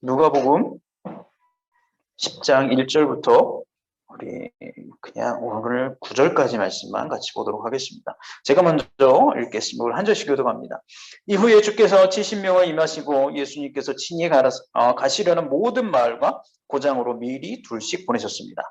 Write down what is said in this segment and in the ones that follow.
누가복음 10장 1절부터 우리 그냥 오늘 9절까지 말씀만 같이 보도록 하겠습니다. 제가 먼저 읽겠습니다. 오늘 한 절씩 교독합니다. 이후에 주께서 70명을 임하시고 예수님께서 친히 가시려는 모든 마을과 고장으로 미리 둘씩 보내셨습니다.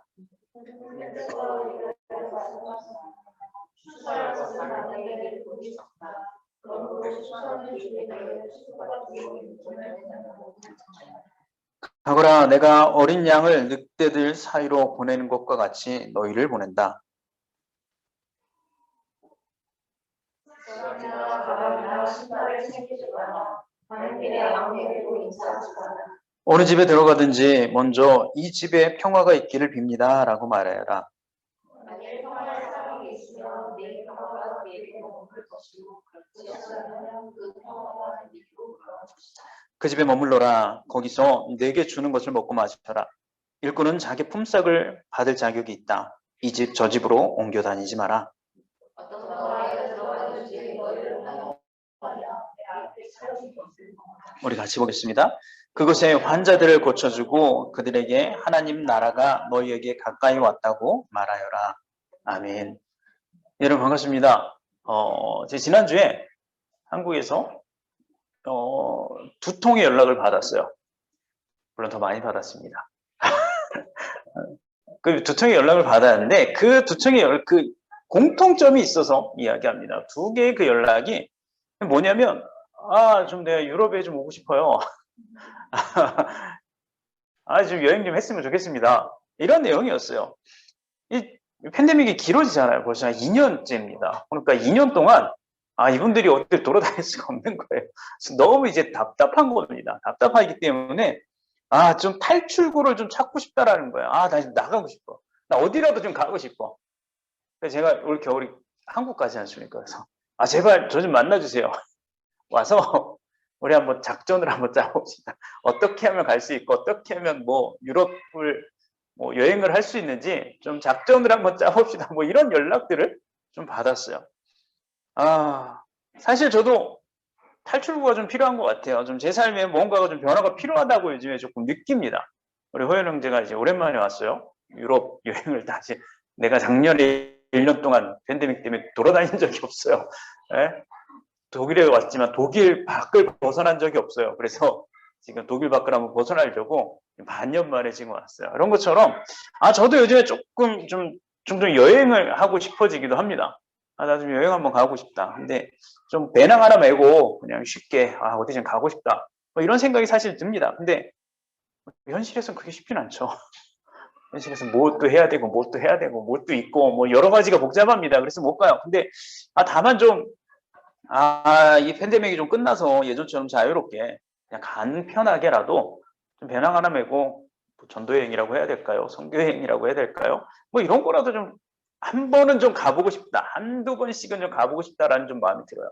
가거라, 내가 어린 양을 늑대들 사이로 보내는 것과 같이 너희를 보낸다. 어느 집에 들어가든지 먼저 이 집에 평화가 있기를 빕니다 라고 말하여라. 그 집에 머물러라. 거기서 내게 주는 것을 먹고 마셔라. 일꾼은 자기 품삯을 받을 자격이 있다. 이 집 저 집으로 옮겨 다니지 마라. 우리 같이 보겠습니다. 그곳에 환자들을 고쳐주고 그들에게 하나님 나라가 너희에게 가까이 왔다고 말하여라. 아멘. 여러분 반갑습니다. 제가 지난주에 한국에서 두 통의 연락을 받았어요. 물론 더 많이 받았습니다. 그 두 통의 연락을 받았는데 그 두 통의 그 공통점이 있어서 이야기합니다. 두 개의 그 연락이 뭐냐면 좀 내가 유럽에 좀 오고 싶어요. 좀 여행 좀 했으면 좋겠습니다. 이런 내용이었어요. 이 팬데믹이 길어지잖아요. 벌써 한 2년째입니다. 그러니까 2년 동안 이분들이 어디 돌아다닐 수가 없는 거예요. 너무 이제 답답한 겁니다. 답답하기 때문에 좀 탈출구를 좀 찾고 싶다라는 거예요. 나 지금 나가고 싶어. 나 어디라도 좀 가고 싶어. 그래서 제가 올 겨울이 한국 가지 않습니까? 그래서 제발 저 좀 만나주세요. 와서 우리 한번 작전을 한번 짜봅시다. 어떻게 하면 갈 수 있고 어떻게 하면 유럽을 여행을 할 수 있는지 좀 작전을 한번 짜봅시다. 이런 연락들을 좀 받았어요. 사실 저도 탈출구가 좀 필요한 것 같아요. 좀 제 삶에 뭔가가 좀 변화가 필요하다고 요즘에 조금 느낍니다. 우리 호연 형제가 이제 오랜만에 왔어요. 유럽 여행을 다시. 내가 작년에 1년 동안 팬데믹 때문에 돌아다닌 적이 없어요. 네? 독일에 왔지만 독일 밖을 벗어난 적이 없어요. 그래서 지금 독일 밖을 한번 벗어나려고 반년 만에 지금 왔어요. 그런 것처럼 저도 요즘에 조금 좀 여행을 하고 싶어지기도 합니다. 나 좀 여행 한번 가고 싶다. 근데 좀 배낭 하나 메고 그냥 쉽게 어디 좀 가고 싶다. 이런 생각이 사실 듭니다. 근데 현실에서는 그게 쉽진 않죠. 현실에서 뭣도 해야 되고 뭣도 해야 되고 뭣도 있고 여러 가지가 복잡합니다. 그래서 못 가요. 근데 다만 좀 이 팬데믹이 좀 끝나서 예전처럼 자유롭게 그냥 간편하게라도 좀 배낭 하나 메고 전도여행이라고 해야 될까요? 선교여행이라고 해야 될까요? 이런 거라도 좀 한 번은 좀 가보고 싶다. 한두 번씩은 좀 가보고 싶다라는 좀 마음이 들어요.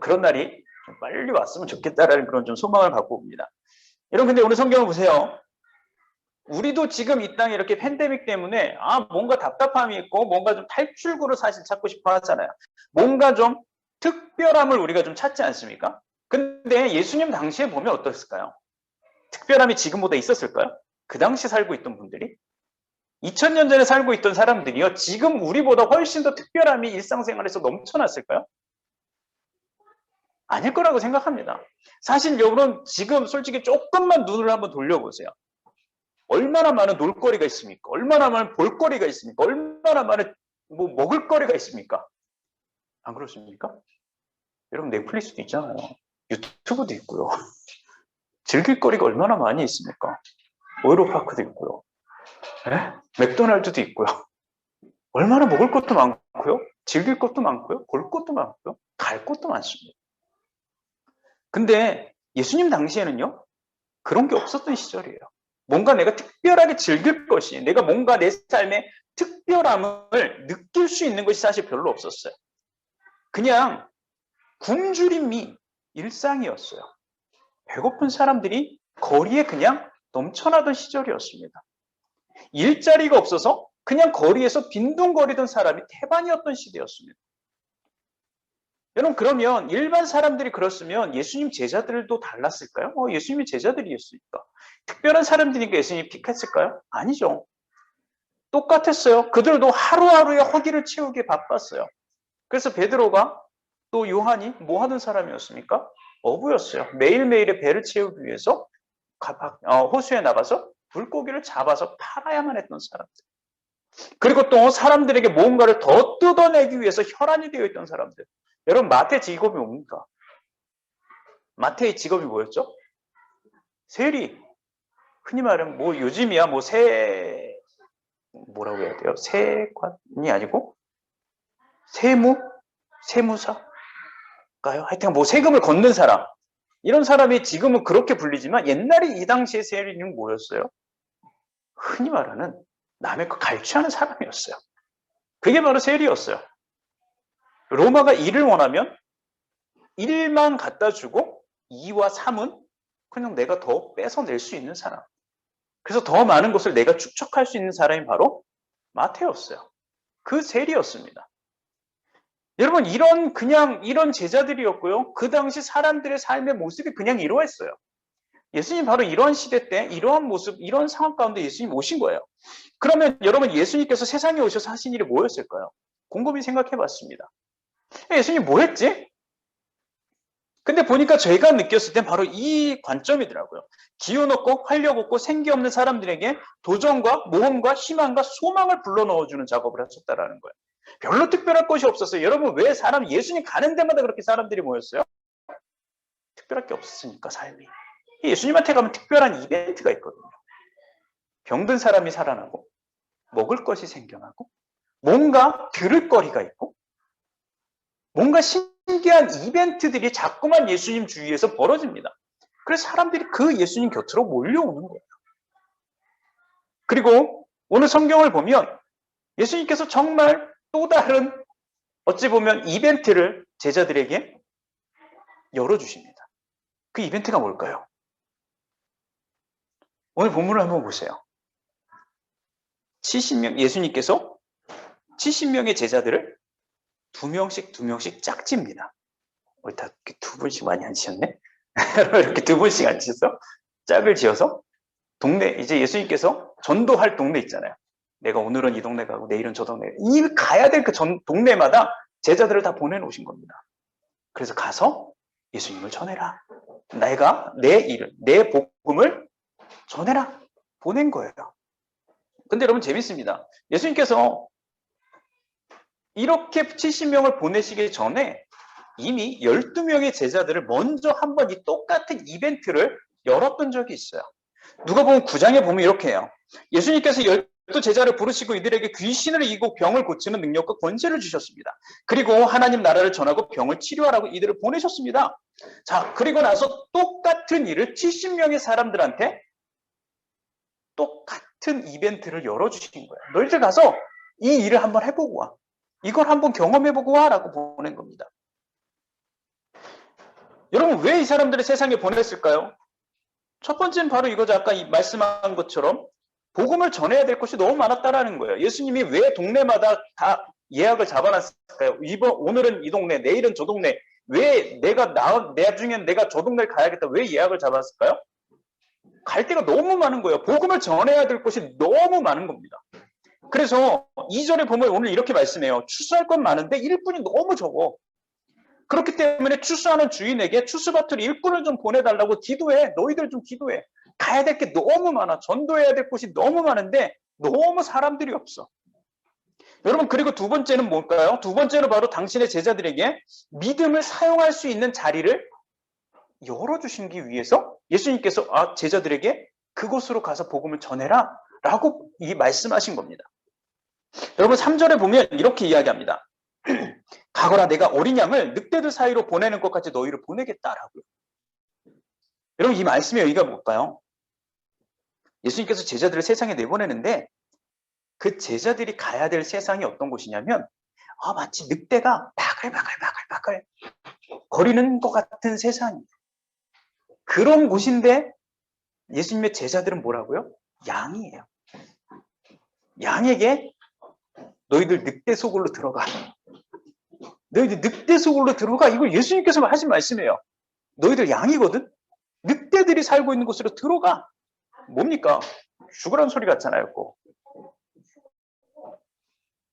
그런 날이 좀 빨리 왔으면 좋겠다라는 그런 좀 소망을 갖고 옵니다. 여러분 근데 오늘 성경을 보세요. 우리도 지금 이 땅에 이렇게 팬데믹 때문에 뭔가 답답함이 있고 뭔가 좀 탈출구를 사실 찾고 싶어 하잖아요. 뭔가 좀 특별함을 우리가 좀 찾지 않습니까? 근데 예수님 당시에 보면 어떻을까요? 특별함이 지금보다 있었을까요? 그 당시 살고 있던 분들이 2000년 전에 살고 있던 사람들이요. 지금 우리보다 훨씬 더 특별함이 일상생활에서 넘쳐났을까요? 아닐 거라고 생각합니다. 사실 여러분 지금 솔직히 조금만 눈을 한번 돌려보세요. 얼마나 많은 놀거리가 있습니까? 얼마나 많은 볼거리가 있습니까? 얼마나 많은 먹을거리가 있습니까? 안 그렇습니까? 여러분 넷플릭스도 있잖아요. 유튜브도 있고요. 즐길 거리가 얼마나 많이 있습니까? 오이로파크도 있고요. 맥도날드도 있고요. 얼마나 먹을 것도 많고요. 즐길 것도 많고요. 볼 것도 많고요. 갈 것도 많습니다. 근데 예수님 당시에는요. 그런 게 없었던 시절이에요. 뭔가 내가 특별하게 즐길 것이, 내가 뭔가 내 삶에 특별함을 느낄 수 있는 것이 사실 별로 없었어요. 그냥 굶주림이 일상이었어요. 배고픈 사람들이 거리에 그냥 넘쳐나던 시절이었습니다. 일자리가 없어서 그냥 거리에서 빈둥거리던 사람이 태반이었던 시대였습니다. 여러분 그러면 일반 사람들이 그렇으면 예수님 제자들도 달랐을까요? 예수님이 제자들이었으니까. 특별한 사람들이니까 예수님이 픽했을까요? 아니죠. 똑같았어요. 그들도 하루하루의 허기를 채우기에 바빴어요. 그래서 베드로가 또 요한이 뭐 하는 사람이었습니까? 어부였어요. 매일매일의 배를 채우기 위해서 호수에 나가서 물고기를 잡아서 팔아야만 했던 사람들. 그리고 또 사람들에게 뭔가를 더 뜯어내기 위해서 혈안이 되어 있던 사람들. 여러분 마태 직업이 뭡니까? 마태의 직업이 뭐였죠? 세리. 흔히 말하면 뭐 요즘이야 뭐 뭐라고 해야 돼요? 세관이 아니고 세무사가요? 하여튼 뭐 세금을 걷는 사람. 이런 사람이 지금은 그렇게 불리지만 옛날에 이 당시의 세리는 뭐였어요? 흔히 말하는 남의 거 갈취하는 사람이었어요. 그게 바로 세리였어요. 로마가 1을 원하면 1만 갖다 주고 2와 3은 그냥 내가 더 뺏어낼 수 있는 사람. 그래서 더 많은 것을 내가 축적할 수 있는 사람이 바로 마태였어요. 그 세리였습니다. 여러분 이런 제자들이었고요. 그 당시 사람들의 삶의 모습이 그냥 이러했어요. 예수님 바로 이런 시대 때 이러한 모습, 이런 상황 가운데 예수님 오신 거예요. 그러면 여러분 예수님께서 세상에 오셔서 하신 일이 뭐였을까요? 곰곰이 생각해 봤습니다. 예수님 뭐 했지? 근데 보니까 저희가 느꼈을 땐 바로 이 관점이더라고요. 기운 없고 활력 없고 생기 없는 사람들에게 도전과 모험과 희망과 소망을 불러넣어주는 작업을 하셨다라는 거예요. 별로 특별할 것이 없었어요. 여러분 왜 예수님 가는 데마다 그렇게 사람들이 모였어요? 특별할 게 없었으니까 삶이. 예수님한테 가면 특별한 이벤트가 있거든요. 병든 사람이 살아나고 먹을 것이 생겨나고 뭔가 들을 거리가 있고 뭔가 신기한 이벤트들이 자꾸만 예수님 주위에서 벌어집니다. 그래서 사람들이 그 예수님 곁으로 몰려오는 거예요. 그리고 오늘 성경을 보면 예수님께서 정말 또 다른 어찌 보면 이벤트를 제자들에게 열어주십니다. 그 이벤트가 뭘까요? 오늘 본문을 한번 보세요. 70명, 예수님께서 70명의 제자들을 두 명씩 짝집니다. 다 이렇게 두 분씩 많이 앉으셨네? 이렇게 두 분씩 앉으셔서 짝을 지어서 이제 예수님께서 전도할 동네 있잖아요. 내가 오늘은 이 동네 가고 내일은 저 동네. 가야 될 그 동네마다 제자들을 다 보내놓으신 겁니다. 그래서 가서 예수님을 전해라. 내가 내 복음을 전해라. 보낸 거예요. 근데 여러분 재밌습니다. 예수님께서 이렇게 70명을 보내시기 전에 이미 12명의 제자들을 먼저 한번 이 똑같은 이벤트를 열었던 적이 있어요. 누가복음 9장에 보면 이렇게 해요. 예수님께서 12제자를 부르시고 이들에게 귀신을 이기고 병을 고치는 능력과 권세를 주셨습니다. 그리고 하나님 나라를 전하고 병을 치료하라고 이들을 보내셨습니다. 자, 그리고 나서 똑같은 일을 70명의 사람들한테 똑같은 이벤트를 열어주신 거예요. 너희들 가서 이 일을 한번 해보고 와. 이걸 한번 경험해보고 와라고 보낸 겁니다. 여러분 왜 이 사람들을 세상에 보냈을까요? 첫 번째는 바로 이거죠. 아까 말씀한 것처럼 복음을 전해야 될 것이 너무 많았다라는 거예요. 예수님이 왜 동네마다 다 예약을 잡아놨을까요? 오늘은 이 동네, 내일은 저 동네. 왜 나중엔 내가 저 동네를 가야겠다. 왜 예약을 잡았을까요? 갈 데가 너무 많은 거예요. 복음을 전해야 될 것이 너무 많은 겁니다. 그래서 2절에 보면 오늘 이렇게 말씀해요. 추수할 건 많은데 일꾼이 너무 적어. 그렇기 때문에 추수하는 주인에게 추수밭으로 일꾼을 좀 보내달라고 기도해. 너희들 좀 기도해. 가야 될 게 너무 많아. 전도해야 될 곳이 너무 많은데 너무 사람들이 없어. 여러분 그리고 두 번째는 뭘까요? 두 번째는 바로 당신의 제자들에게 믿음을 사용할 수 있는 자리를 열어주시기 위해서 예수님께서 제자들에게 그곳으로 가서 복음을 전해라 라고 말씀하신 겁니다. 여러분 3절에 보면 이렇게 이야기합니다. 가거라 내가 어린 양을 늑대들 사이로 보내는 것까지 너희를 보내겠다라고요. 여러분 이 말씀의 의의가 뭘까요? 예수님께서 제자들을 세상에 내보내는데 그 제자들이 가야 될 세상이 어떤 곳이냐면 마치 늑대가 바글바글 거리는 것 같은 세상이에요. 그런 곳인데 예수님의 제자들은 뭐라고요? 양이에요. 양에게 너희들 늑대 속으로 들어가. 너희들 늑대 속으로 들어가. 이걸 예수님께서 하신 말씀이에요. 너희들 양이거든. 늑대들이 살고 있는 곳으로 들어가. 뭡니까? 죽으라는 소리 같잖아요. 꼭.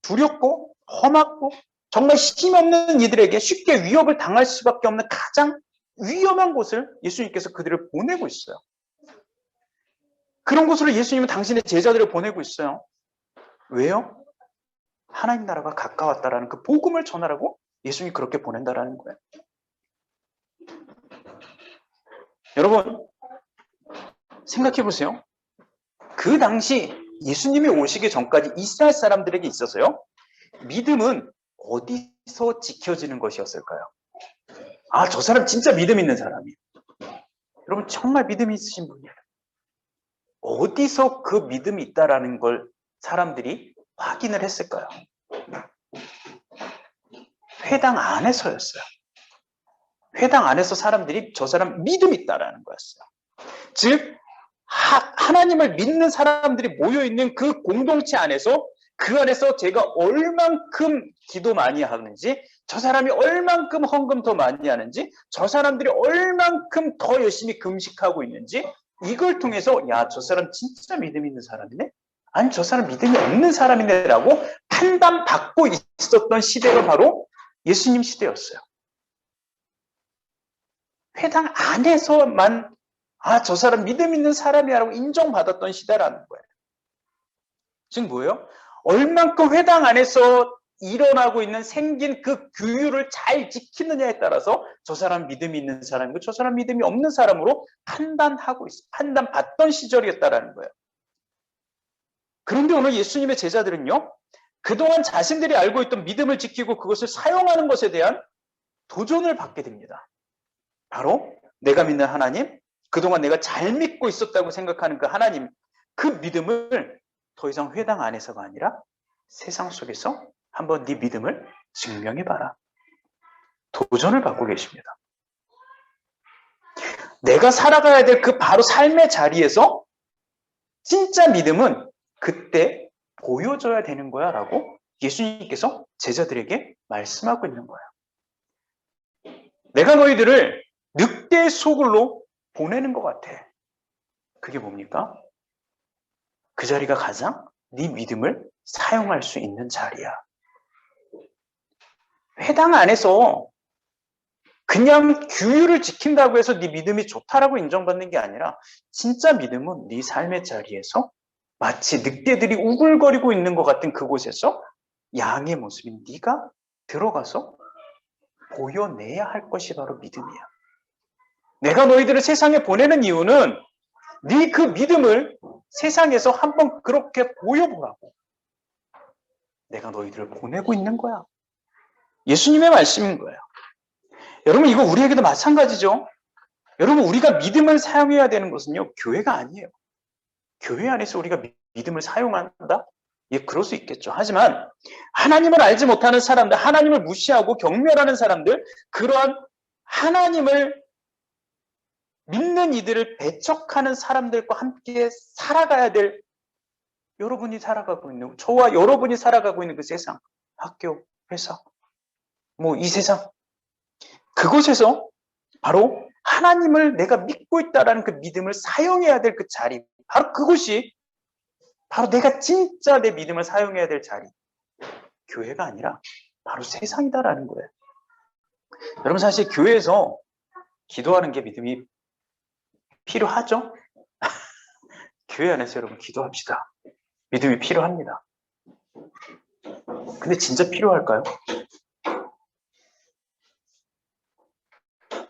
두렵고 험하고 정말 힘없는 이들에게 쉽게 위협을 당할 수밖에 없는 가장 위험한 곳을 예수님께서 그들을 보내고 있어요. 그런 곳으로 예수님은 당신의 제자들을 보내고 있어요. 왜요? 하나님 나라가 가까웠다라는 그 복음을 전하라고 예수님이 그렇게 보낸다라는 거예요. 여러분 생각해 보세요. 그 당시 예수님이 오시기 전까지 이스라엘 사람들에게 있어서요. 믿음은 어디서 지켜지는 것이었을까요? 아, 저 사람 진짜 믿음 있는 사람이에요. 여러분 정말 믿음이 있으신 분이에요. 어디서 그 믿음이 있다라는 걸 사람들이 확인을 했을까요? 회당 안에서였어요. 회당 안에서 사람들이 저 사람 믿음이 있다라는 거였어요. 즉 하나님을 믿는 사람들이 모여있는 그 공동체 안에서 그 안에서 제가 얼만큼 기도 많이 하는지, 저 사람이 얼만큼 헌금 더 많이 하는지, 저 사람들이 얼만큼 더 열심히 금식하고 있는지, 이걸 통해서 야, 저 사람 진짜 믿음 있는 사람이네? 아니, 저 사람 믿음이 없는 사람이네 라고 판단받고 있었던 시대가 바로 예수님 시대였어요. 회당 안에서만 아, 저 사람 믿음 있는 사람이라고 인정받았던 시대라는 거예요. 즉 뭐예요? 얼만큼 회당 안에서 일어나고 있는 생긴 그 규율을 잘 지키느냐에 따라서 저 사람 믿음이 있는 사람이고 저 사람 믿음이 없는 사람으로 판단받던 시절이었다라는 거예요. 그런데 오늘 예수님의 제자들은요. 그동안 자신들이 알고 있던 믿음을 지키고 그것을 사용하는 것에 대한 도전을 받게 됩니다. 바로 내가 믿는 하나님, 그동안 내가 잘 믿고 있었다고 생각하는 그 하나님, 그 믿음을 더 이상 회당 안에서가 아니라 세상 속에서 한번 네 믿음을 증명해봐라. 도전을 받고 계십니다. 내가 살아가야 될 그 바로 삶의 자리에서 진짜 믿음은 그때 보여줘야 되는 거야 라고 예수님께서 제자들에게 말씀하고 있는 거예요. 내가 너희들을 늑대 속으로 보내는 것 같아. 그게 뭡니까? 그 자리가 가장 네 믿음을 사용할 수 있는 자리야. 회당 안에서 그냥 규율을 지킨다고 해서 네 믿음이 좋다라고 인정받는 게 아니라 진짜 믿음은 네 삶의 자리에서 마치 늑대들이 우글거리고 있는 것 같은 그곳에서 양의 모습인 네가 들어가서 보여내야 할 것이 바로 믿음이야. 내가 너희들을 세상에 보내는 이유는 네 그 믿음을 세상에서 한번 그렇게 보여보라고. 내가 너희들을 보내고 있는 거야. 예수님의 말씀인 거예요. 여러분 이거 우리에게도 마찬가지죠. 여러분 우리가 믿음을 사용해야 되는 것은요. 교회가 아니에요. 교회 안에서 우리가 믿음을 사용한다? 예, 그럴 수 있겠죠. 하지만 하나님을 알지 못하는 사람들, 하나님을 무시하고 경멸하는 사람들, 그러한 하나님을 믿는 이들을 배척하는 사람들과 함께 살아가야 될 여러분이 살아가고 있는, 저와 여러분이 살아가고 있는 그 세상, 학교, 회사, 뭐 이 세상, 그곳에서 바로 하나님을 내가 믿고 있다라는 그 믿음을 사용해야 될 그 자리, 바로 그곳이 바로 내가 진짜 내 믿음을 사용해야 될 자리, 교회가 아니라 바로 세상이다라는 거예요. 여러분 사실 교회에서 기도하는 게 믿음이 필요하죠? 교회 안에서 여러분 기도합시다. 믿음이 필요합니다. 근데 진짜 필요할까요?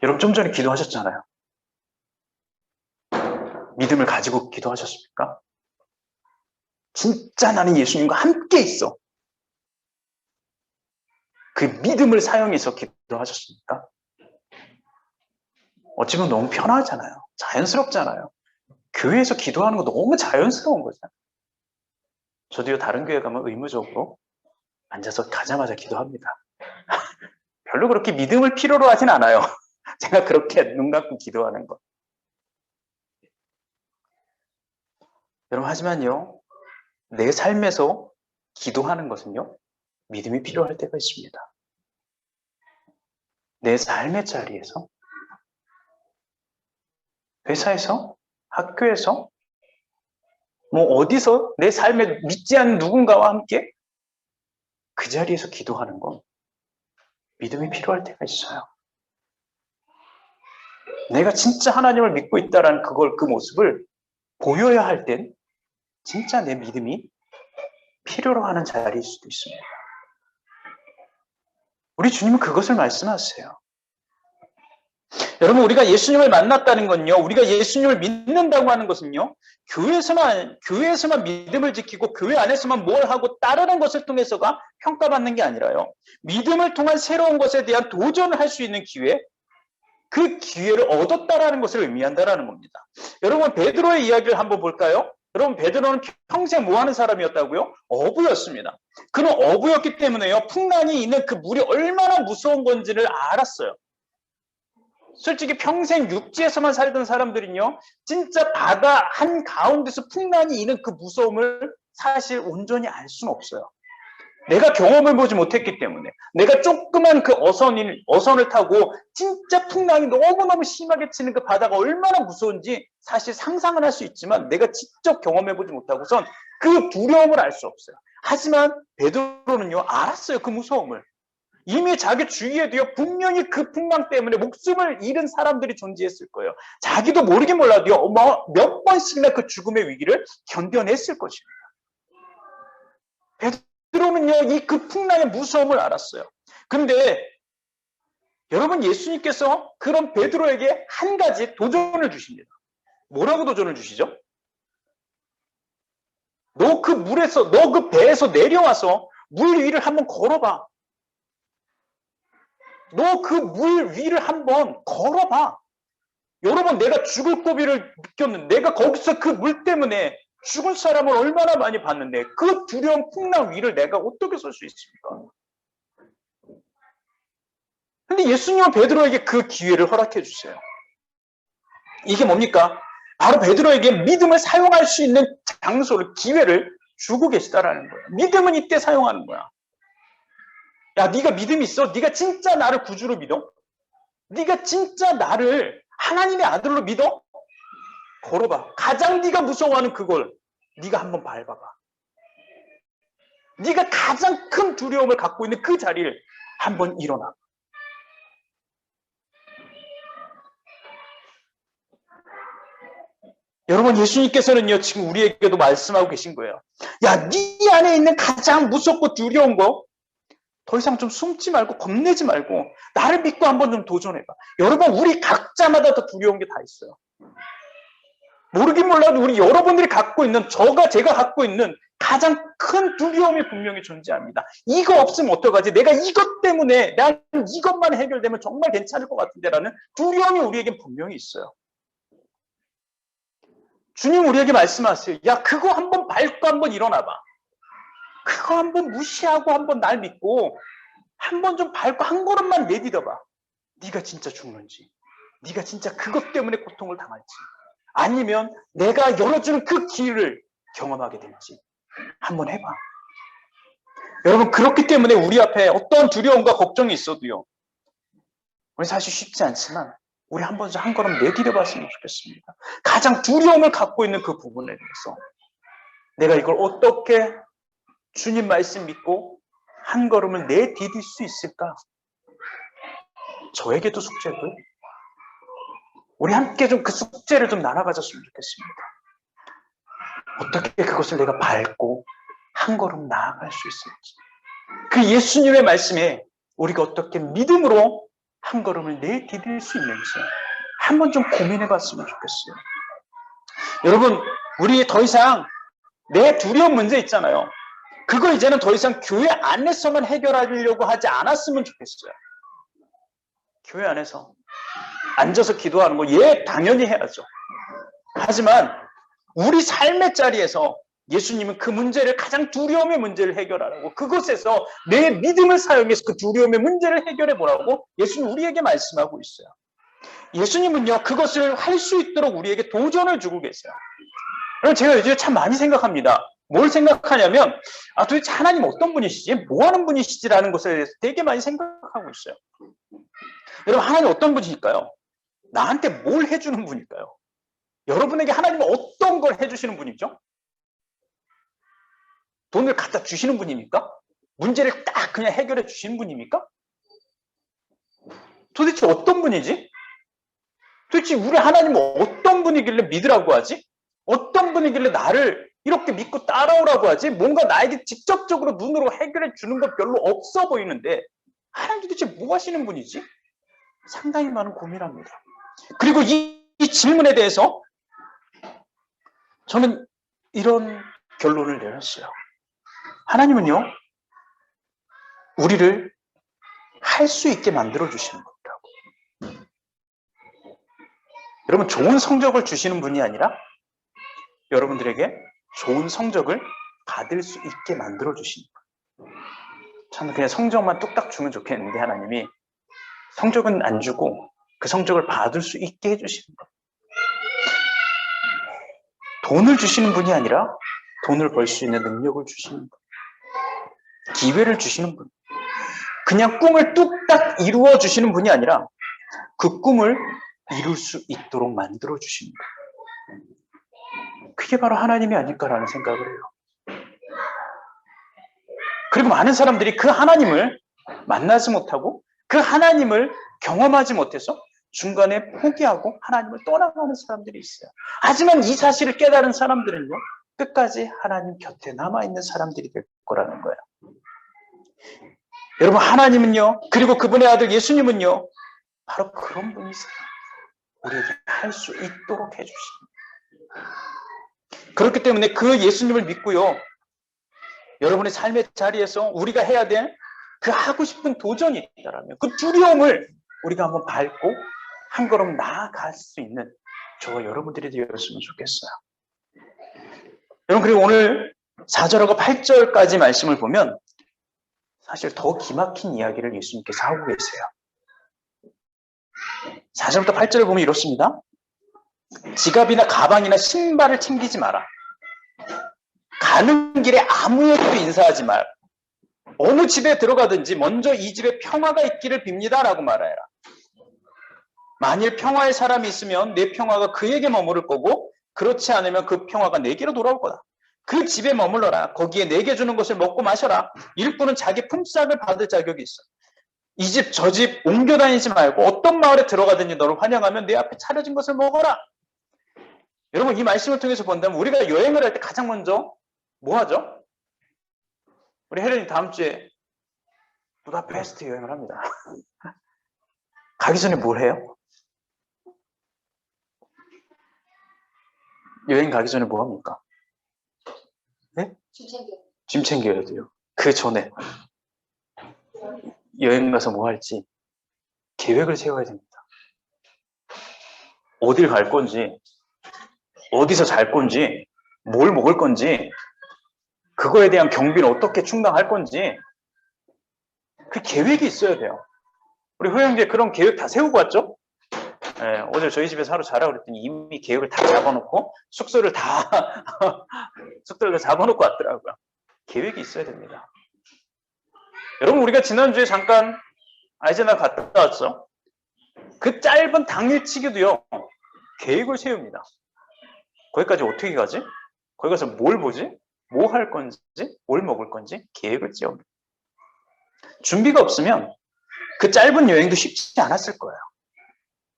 여러분 좀 전에 기도하셨잖아요. 믿음을 가지고 기도하셨습니까? 진짜 나는 예수님과 함께 있어. 그 믿음을 사용해서 기도하셨습니까? 어찌 보면 너무 편하잖아요. 자연스럽잖아요. 교회에서 기도하는 거 너무 자연스러운 거잖아요. 저도요 다른 교회 가면 의무적으로 앉아서 가자마자 기도합니다. 별로 그렇게 믿음을 필요로 하진 않아요. 제가 그렇게 눈 감고 기도하는 거. 여러분 하지만요. 내 삶에서 기도하는 것은요. 믿음이 필요할 때가 있습니다. 내 삶의 자리에서, 회사에서, 학교에서, 뭐 어디서 내 삶에 믿지 않는 누군가와 함께 그 자리에서 기도하는 건 믿음이 필요할 때가 있어요. 내가 진짜 하나님을 믿고 있다라는 그 모습을 보여야 할 땐 진짜 내 믿음이 필요로 하는 자리일 수도 있습니다. 우리 주님은 그것을 말씀하세요. 여러분, 우리가 예수님을 만났다는 건요, 우리가 예수님을 믿는다고 하는 것은요, 교회에서만 믿음을 지키고 교회 안에서만 뭘 하고 따르는 것을 통해서가 평가받는 게 아니라요, 믿음을 통한 새로운 것에 대한 도전을 할 수 있는 기회, 그 기회를 얻었다라는 것을 의미한다라는 겁니다. 여러분, 베드로의 이야기를 한번 볼까요? 여러분, 베드로는 평생 뭐 하는 사람이었다고요? 어부였습니다. 그는 어부였기 때문에요, 풍랑이 있는 그 물이 얼마나 무서운 건지를 알았어요. 솔직히 평생 육지에서만 살던 사람들은요, 진짜 바다 한가운데서 풍랑이 있는 그 무서움을 사실 온전히 알 수는 없어요. 내가 경험을 보지 못했기 때문에, 내가 조그만 그 어선을 타고 진짜 풍랑이 너무너무 심하게 치는 그 바다가 얼마나 무서운지 사실 상상은 할 수 있지만 내가 직접 경험해보지 못하고선 그 두려움을 알 수 없어요. 하지만 베드로는요, 알았어요, 그 무서움을. 이미 자기 주위에도요, 분명히 그 풍랑 때문에 목숨을 잃은 사람들이 존재했을 거예요. 자기도 모르긴 몰라도요, 몇 번씩이나 그 죽음의 위기를 견뎌냈을 것입니다. 베드로는요, 이 그 풍랑의 무서움을 알았어요. 근데 여러분, 예수님께서 그런 베드로에게 한 가지 도전을 주십니다. 뭐라고 도전을 주시죠? 너 그 물에서, 너 그 배에서 내려와서 물 위를 한번 걸어봐. 너 그 물 위를 한번 걸어봐. 여러분, 내가 죽을 고비를 느꼈는데, 내가 거기서 그 물 때문에 죽을 사람을 얼마나 많이 봤는데, 그 두려운 풍랑 위를 내가 어떻게 설 수 있습니까? 근데 예수님은 베드로에게 그 기회를 허락해 주세요. 이게 뭡니까? 바로 베드로에게 믿음을 사용할 수 있는 장소를, 기회를 주고 계시다라는 거예요. 믿음은 이때 사용하는 거야. 야, 네가 믿음이 있어? 네가 진짜 나를 구주로 믿어? 네가 진짜 나를 하나님의 아들로 믿어? 걸어봐. 가장 네가 무서워하는 그걸 네가 한번 밟아봐. 네가 가장 큰 두려움을 갖고 있는 그 자리를 한번 일어나. 여러분, 예수님께서는요, 지금 우리에게도 말씀하고 계신 거예요. 야, 네 안에 있는 가장 무섭고 두려운 거 더 이상 좀 숨지 말고 겁내지 말고 나를 믿고 한번 좀 도전해봐. 여러분, 우리 각자마다 더 두려운 게 다 있어요. 모르긴 몰라도 우리 여러분들이 갖고 있는, 제가 갖고 있는 가장 큰 두려움이 분명히 존재합니다. 이거 없으면 어떡하지? 내가 이것 때문에, 난 이것만 해결되면 정말 괜찮을 것 같은데 라는 두려움이 우리에겐 분명히 있어요. 주님 우리에게 말씀하세요. 야, 그거 한번 밟고 한번 일어나봐. 그거 한번 무시하고 한번 날 믿고 한번 좀 밟고 한 걸음만 내디뎌봐. 네가 진짜 죽는지, 네가 진짜 그것 때문에 고통을 당할지, 아니면 내가 열어주는 그 길을 경험하게 될지 한번 해봐. 여러분, 그렇기 때문에 우리 앞에 어떤 두려움과 걱정이 있어도요, 우리 사실 쉽지 않지만 우리 한 번씩 한 걸음 내디뎌 봤으면 좋겠습니다. 가장 두려움을 갖고 있는 그 부분에 대해서 내가 이걸 어떻게 주님 말씀 믿고 한 걸음을 내디딜 수 있을까? 저에게도 숙제고요. 우리 함께 좀 그 숙제를 좀 나눠가졌으면 좋겠습니다. 어떻게 그것을 내가 밟고 한 걸음 나아갈 수 있을지, 그 예수님의 말씀에 우리가 어떻게 믿음으로 한 걸음을 내디딜 수 있는지 한번 좀 고민해봤으면 좋겠어요. 여러분, 우리 더 이상 내 두려운 문제 있잖아요. 그거 이제는 더 이상 교회 안에서만 해결하려고 하지 않았으면 좋겠어요. 교회 안에서 앉아서 기도하는 거, 당연히 해야죠. 하지만 우리 삶의 자리에서 예수님은 그 문제를, 가장 두려움의 문제를 해결하라고, 그곳에서 내 믿음을 사용해서 그 두려움의 문제를 해결해 보라고 예수님 우리에게 말씀하고 있어요. 예수님은요, 그것을 할 수 있도록 우리에게 도전을 주고 계세요. 제가 요즘에 참 많이 생각합니다. 뭘 생각하냐면, 도대체 하나님 어떤 분이시지? 뭐 하는 분이시지라는 것에 대해서 되게 많이 생각하고 있어요. 여러분, 하나님 어떤 분이실까요? 나한테 뭘 해주는 분일까요? 여러분에게 하나님은 어떤 걸 해주시는 분이죠? 돈을 갖다 주시는 분입니까? 문제를 딱 그냥 해결해 주시는 분입니까? 도대체 어떤 분이지? 도대체 우리 하나님은 어떤 분이길래 믿으라고 하지? 어떤 분이길래 나를 이렇게 믿고 따라오라고 하지? 뭔가 나에게 직접적으로 눈으로 해결해 주는 건 별로 없어 보이는데 하나님 도대체 뭐 하시는 분이지? 상당히 많은 고민합니다. 그리고 이 질문에 대해서 저는 이런 결론을 내렸어요. 하나님은요, 우리를 할 수 있게 만들어 주시는 분이라고. 여러분, 좋은 성적을 주시는 분이 아니라 여러분들에게 좋은 성적을 받을 수 있게 만들어 주시는 분. 저는 그냥 성적만 뚝딱 주면 좋겠는데 하나님이 성적은 안 주고 그 성적을 받을 수 있게 해주시는 것. 돈을 주시는 분이 아니라 돈을 벌 수 있는 능력을 주시는 분. 기회를 주시는 분. 그냥 꿈을 뚝딱 이루어 주시는 분이 아니라 그 꿈을 이룰 수 있도록 만들어 주시는 분. 그게 바로 하나님이 아닐까라는 생각을 해요. 그리고 많은 사람들이 그 하나님을 만나지 못하고 그 하나님을 경험하지 못해서 중간에 포기하고 하나님을 떠나가는 사람들이 있어요. 하지만 이 사실을 깨달은 사람들은요, 끝까지 하나님 곁에 남아있는 사람들이 될 거라는 거예요. 여러분, 하나님은요, 그리고 그분의 아들 예수님은요, 바로 그런 분이세요. 우리에게 할 수 있도록 해주십니다. 그렇기 때문에 그 예수님을 믿고요, 여러분의 삶의 자리에서 우리가 해야 될 그 하고 싶은 도전이 있다라면 그 두려움을 우리가 한번 밟고 한 걸음 나아갈 수 있는 저와 여러분들이 되었으면 좋겠어요. 여러분, 그리고 오늘 4절하고 8절까지 말씀을 보면 사실 더 기막힌 이야기를 예수님께서 하고 계세요. 4절부터 8절을 보면 이렇습니다. 지갑이나 가방이나 신발을 챙기지 마라. 가는 길에 아무에게도 인사하지 마라. 어느 집에 들어가든지 먼저 이 집에 평화가 있기를 빕니다 라고 말하여라. 만일 평화의 사람이 있으면 내 평화가 그에게 머무를 거고 그렇지 않으면 그 평화가 내게로 돌아올 거다. 그 집에 머물러라. 거기에 내게 주는 것을 먹고 마셔라. 일꾼은 자기 품삯을 받을 자격이 있어. 이 집 저 집 옮겨 다니지 말고 어떤 마을에 들어가든지 너를 환영하면 내 앞에 차려진 것을 먹어라. 여러분, 이 말씀을 통해서 본다면 우리가 여행을 할 때 가장 먼저 뭐 하죠? 우리 혜련이 다음 주에 부다페스트 여행을 합니다. 가기 전에 뭘 해요? 여행 가기 전에 뭐 합니까? 네? 짐 챙겨야 돼요. 그 전에 여행 가서 뭐 할지 계획을 세워야 됩니다. 어딜 갈 건지, 어디서 잘 건지, 뭘 먹을 건지, 그거에 대한 경비는 어떻게 충당할 건지 그 계획이 있어야 돼요. 우리 호영제 그런 계획 다 세우고 왔죠? 네, 어제 저희 집에서 하루 자라고 그랬더니 이미 계획을 다 잡아놓고 숙소를 다 잡아놓고 왔더라고요. 계획이 있어야 됩니다. 여러분, 우리가 지난주에 잠깐 아이제나 갔다 왔죠? 그 짧은 당일치기도요, 계획을 세웁니다. 거기까지 어떻게 가지? 거기 가서 뭘 보지? 뭐 할 건지, 뭘 먹을 건지 계획을 세웁니다. 준비가 없으면 그 짧은 여행도 쉽지 않았을 거예요.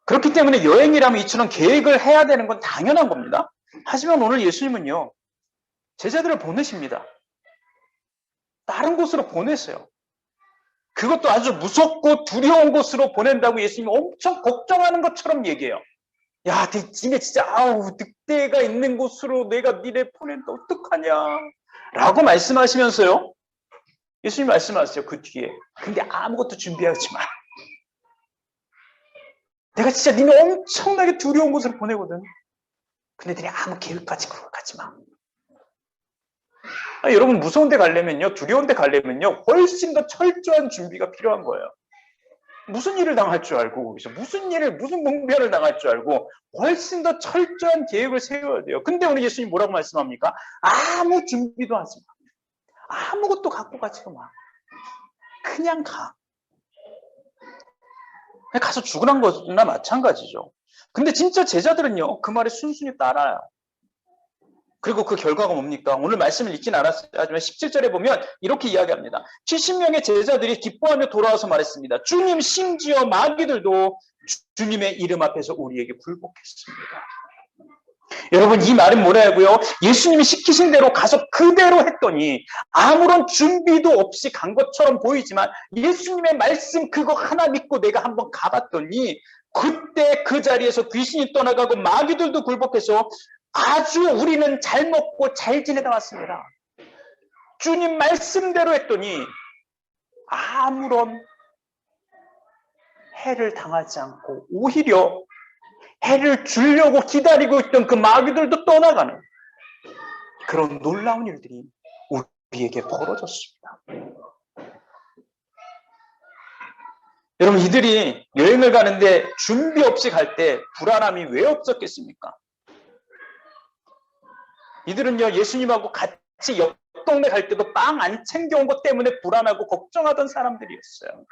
그렇기 때문에 여행이라면 이처럼 계획을 해야 되는 건 당연한 겁니다. 하지만 오늘 예수님은요, 제자들을 보내십니다. 다른 곳으로 보내세요. 그것도 아주 무섭고 두려운 곳으로 보낸다고 예수님이 엄청 걱정하는 것처럼 얘기해요. 야, 니네 진짜 늑대가 있는 곳으로 내가 니네 보낸다 어떡하냐 라고 말씀하시면서요, 예수님 말씀하세요. 그 뒤에 근데 아무것도 준비하지 마. 내가 진짜 니네 엄청나게 두려운 곳으로 보내거든. 근데 니네 아무 계획 가지고 가지 마. 여러분, 무서운 데 가려면요, 두려운 데 가려면요, 훨씬 더 철저한 준비가 필요한 거예요. 무슨 일을 당할 줄 알고 거기서 무슨 봉변을 당할 줄 알고 훨씬 더 철저한 계획을 세워야 돼요. 근데 오늘 예수님 뭐라고 말씀합니까? 아무 준비도 하지 마. 아무것도 갖고 가지 마. 그냥 가. 가서 죽으란 거나 마찬가지죠. 근데 진짜 제자들은요, 그 말에 순순히 따라요. 그리고 그 결과가 뭡니까? 오늘 말씀을 읽진 않았어요. 하지만 17절에 보면 이렇게 이야기합니다. 70명의 제자들이 기뻐하며 돌아와서 말했습니다. 주님, 심지어 마귀들도 주님의 이름 앞에서 우리에게 굴복했습니다. 여러분, 이 말은 뭐라고요? 예수님이 시키신 대로 가서 그대로 했더니 아무런 준비도 없이 간 것처럼 보이지만 예수님의 말씀 그거 하나 믿고 내가 한번 가봤더니 그때 그 자리에서 귀신이 떠나가고 마귀들도 굴복해서 아주 우리는 잘 먹고 잘 지내다 왔습니다. 주님 말씀대로 했더니 아무런 해를 당하지 않고 오히려 해를 주려고 기다리고 있던 그 마귀들도 떠나가는 그런 놀라운 일들이 우리에게 벌어졌습니다. 여러분, 이들이 여행을 가는데 준비 없이 갈 때 불안함이 왜 없었겠습니까? 이들은요, 예수님하고 같이 옆 동네 갈 때도 빵 안 챙겨온 것 때문에 불안하고 걱정하던 사람들이었어요.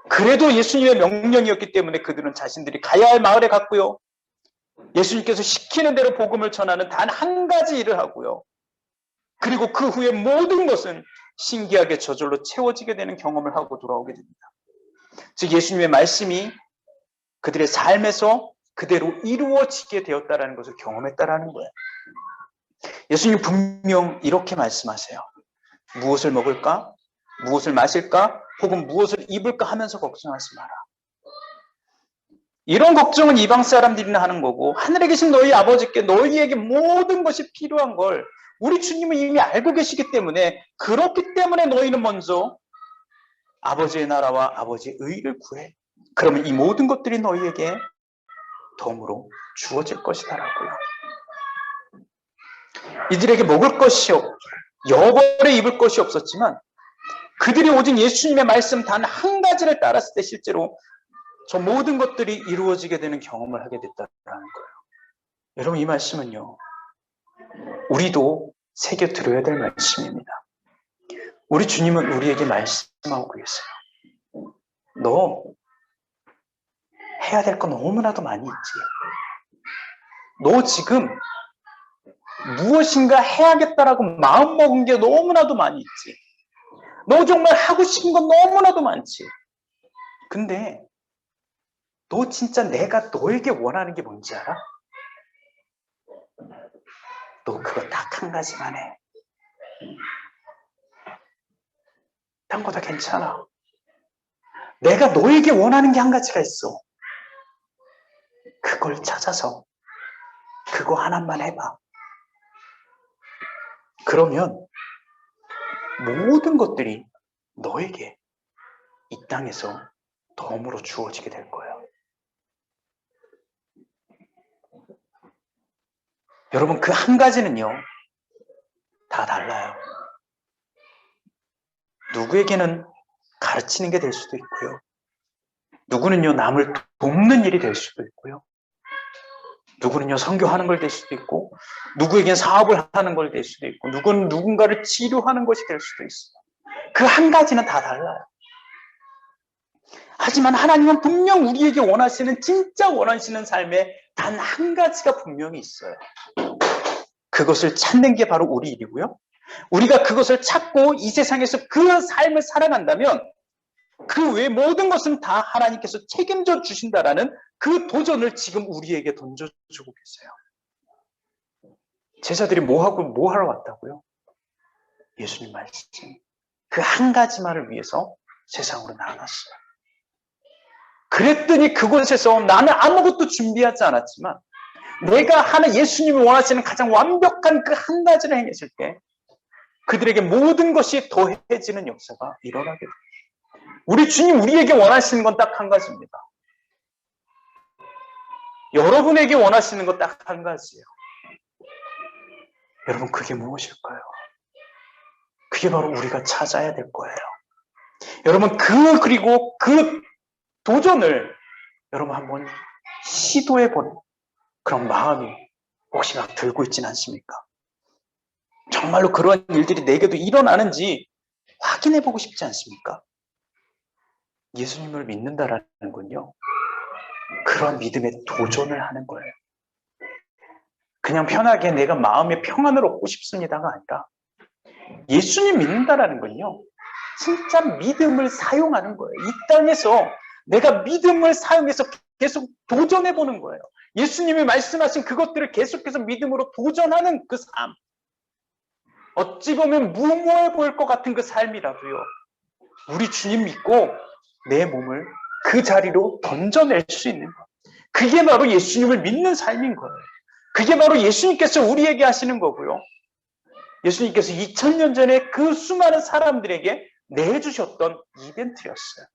그래도 예수님의 명령이었기 때문에 그들은 자신들이 가야 할 마을에 갔고요. 예수님께서 시키는 대로 복음을 전하는 단 한 가지 일을 하고요. 그리고 그 후에 모든 것은 신기하게 저절로 채워지게 되는 경험을 하고 돌아오게 됩니다. 즉 예수님의 말씀이 그들의 삶에서 그대로 이루어지게 되었다는 것을 경험했다라는 거예요. 예수님 분명 이렇게 말씀하세요. 무엇을 먹을까? 무엇을 마실까? 혹은 무엇을 입을까 하면서 걱정하지 마라. 이런 걱정은 이방 사람들이나 하는 거고 하늘에 계신 너희 아버지께 너희에게 모든 것이 필요한 걸 우리 주님은 이미 알고 계시기 때문에 그렇기 때문에 너희는 먼저 아버지의 나라와 아버지의 의를 구해. 그러면 이 모든 것들이 너희에게 덤으로 주어질 것이다라고요. 이들에게 먹을 것이 없고 여벌에 입을 것이 없었지만 그들이 오직 예수님의 말씀 단 한 가지를 따랐을 때 실제로 저 모든 것들이 이루어지게 되는 경험을 하게 됐다는 거예요. 여러분, 이 말씀은요, 우리도 새겨 들어야 될 말씀입니다. 우리 주님은 우리에게 말씀하고 계세요. 너 해야 될 거 너무나도 많이 있지. 너 지금 무엇인가 해야겠다라고 마음먹은 게 너무나도 많이 있지. 너 정말 하고 싶은 건 너무나도 많지. 근데 너 진짜 내가 너에게 원하는 게 뭔지 알아? 너 그거 딱 한 가지만 해. 딴 거 다 괜찮아. 내가 너에게 원하는 게 한 가지가 있어. 그걸 찾아서 그거 하나만 해봐. 그러면 모든 것들이 너에게 이 땅에서 덤으로 주어지게 될 거예요. 여러분, 그 한 가지는요, 다 달라요. 누구에게는 가르치는 게 될 수도 있고요. 누구는요, 남을 돕는 일이 될 수도 있고요. 누구는요, 선교하는 걸 될 수도 있고, 누구에겐 사업을 하는 걸 될 수도 있고, 누구는 누군가를 치료하는 것이 될 수도 있어요. 그 한 가지는 다 달라요. 하지만 하나님은 분명 우리에게 원하시는, 진짜 원하시는 삶에 단 한 가지가 분명히 있어요. 그것을 찾는 게 바로 우리 일이고요. 우리가 그것을 찾고 이 세상에서 그 삶을 살아간다면 그 외 모든 것은 다 하나님께서 책임져 주신다라는 그 도전을 지금 우리에게 던져주고 계세요. 제자들이 뭐 하러 왔다고요? 예수님 말씀. 그 한 가지만을 위해서 세상으로 나아갔어요. 그랬더니 그곳에서 나는 아무것도 준비하지 않았지만 내가 하는 예수님이 원하시는 가장 완벽한 그 한 가지를 행했을 때 그들에게 모든 것이 더해지는 역사가 일어나게 됩니다. 우리 주님 우리에게 원하시는 건 딱 한 가지입니다. 여러분에게 원하시는 건 딱 한 가지예요. 여러분, 그게 무엇일까요? 그게 바로 우리가 찾아야 될 거예요. 여러분, 그리고 그 도전을 여러분 한번 시도해보는 그런 마음이 혹시 막 들고 있진 않습니까? 정말로 그런 일들이 내게도 일어나는지 확인해보고 싶지 않습니까? 예수님을 믿는다라는 건요, 그런 믿음에 도전을 하는 거예요. 그냥 편하게 내가 마음의 평안을 얻고 싶습니다가 아니라 예수님 믿는다라는 건요, 진짜 믿음을 사용하는 거예요. 이 땅에서 내가 믿음을 사용해서 계속 도전해보는 거예요. 예수님이 말씀하신 그것들을 계속해서 믿음으로 도전하는 그 삶. 어찌 보면 무모해 보일 것 같은 그 삶이라도요, 우리 주님 믿고 내 몸을 그 자리로 던져낼 수 있는 것. 그게 바로 예수님을 믿는 삶인 거예요. 그게 바로 예수님께서 우리에게 하시는 거고요. 예수님께서 2000년 전에 그 수많은 사람들에게 내주셨던 이벤트였어요.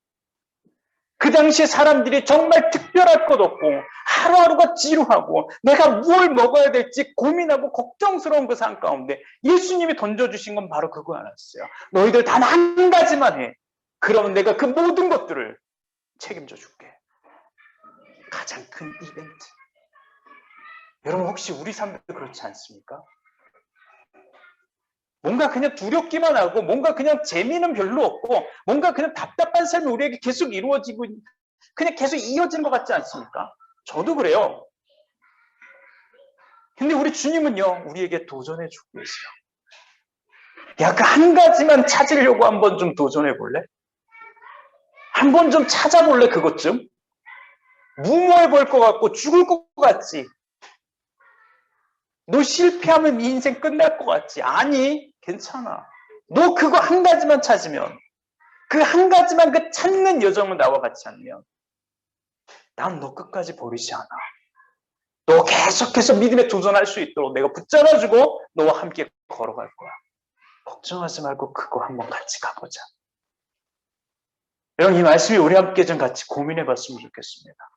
그 당시에 사람들이 정말 특별할 것 없고 하루하루가 지루하고 내가 뭘 먹어야 될지 고민하고 걱정스러운 그 삶 가운데 예수님이 던져주신 건 바로 그거 하나였어요. 너희들 단 한 가지만 해. 그러면 내가 그 모든 것들을 책임져 줄게. 가장 큰 이벤트. 여러분 혹시 우리 삶도 그렇지 않습니까? 뭔가 그냥 두렵기만 하고 뭔가 그냥 재미는 별로 없고 뭔가 그냥 답답한 삶이 우리에게 계속 이루어지고 그냥 계속 이어지는 것 같지 않습니까? 저도 그래요. 근데 우리 주님은요, 우리에게 도전해 주고 계세요. 야, 그 한 가지만 찾으려고 한번 좀 도전해 볼래? 한번 좀 찾아볼래, 그것 좀? 무모해 보일 것 같고 죽을 것 같지? 너 실패하면 인생 끝날 것 같지? 아니, 괜찮아. 너 그거 한 가지만 찾으면, 그 한 가지만 그 찾는 여정을 나와 같이 하면 난 너 끝까지 버리지 않아. 너 계속해서 믿음에 도전할 수 있도록 내가 붙잡아주고 너와 함께 걸어갈 거야. 걱정하지 말고 그거 한번 같이 가보자. 여러분, 이 말씀이 우리 함께 좀 같이 고민해봤으면 좋겠습니다.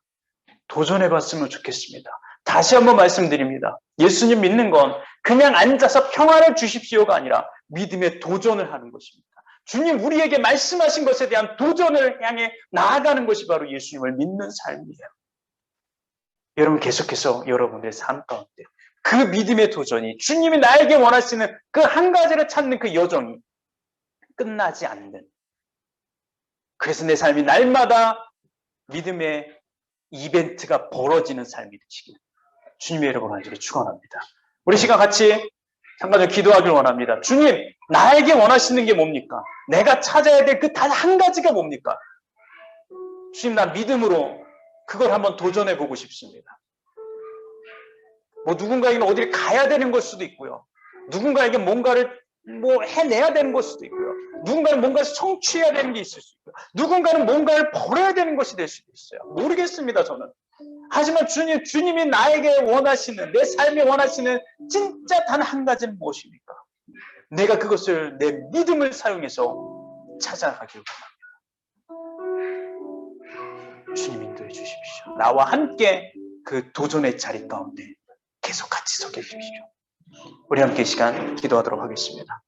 도전해봤으면 좋겠습니다. 다시 한번 말씀드립니다. 예수님 믿는 건 그냥 앉아서 평안을 주십시오가 아니라 믿음의 도전을 하는 것입니다. 주님 우리에게 말씀하신 것에 대한 도전을 향해 나아가는 것이 바로 예수님을 믿는 삶이에요. 여러분 계속해서 여러분의 삶 가운데 그 믿음의 도전이 주님이 나에게 원하시는 그 한 가지를 찾는 그 여정이 끝나지 않는, 그래서 내 삶이 날마다 믿음의 이벤트가 벌어지는 삶이 되시길 주님의 이름으로 간절히 축원합니다. 우리 시간 같이 잠깐 좀 기도하길 원합니다. 주님, 나에게 원하시는 게 뭡니까? 내가 찾아야 될 그 단 한 가지가 뭡니까? 주님, 난 믿음으로 그걸 한번 도전해 보고 싶습니다. 뭐 누군가에게는 어디를 가야 되는 걸 수도 있고요. 누군가에게 뭔가를 해내야 되는 걸 수도 있고요. 누군가는 뭔가를 성취해야 되는 게 있을 수 있고요. 누군가는 뭔가를 벌어야 되는 것이 될 수도 있어요. 모르겠습니다, 저는. 하지만 주님이 나에게 원하시는, 내 삶에 원하시는 진짜 단 한 가지는 무엇입니까? 내가 그것을 내 믿음을 사용해서 찾아가길 원합니다. 주님 인도해 주십시오. 나와 함께 그 도전의 자리 가운데 계속 같이 서 계십시오. 우리 함께 이 시간 기도하도록 하겠습니다.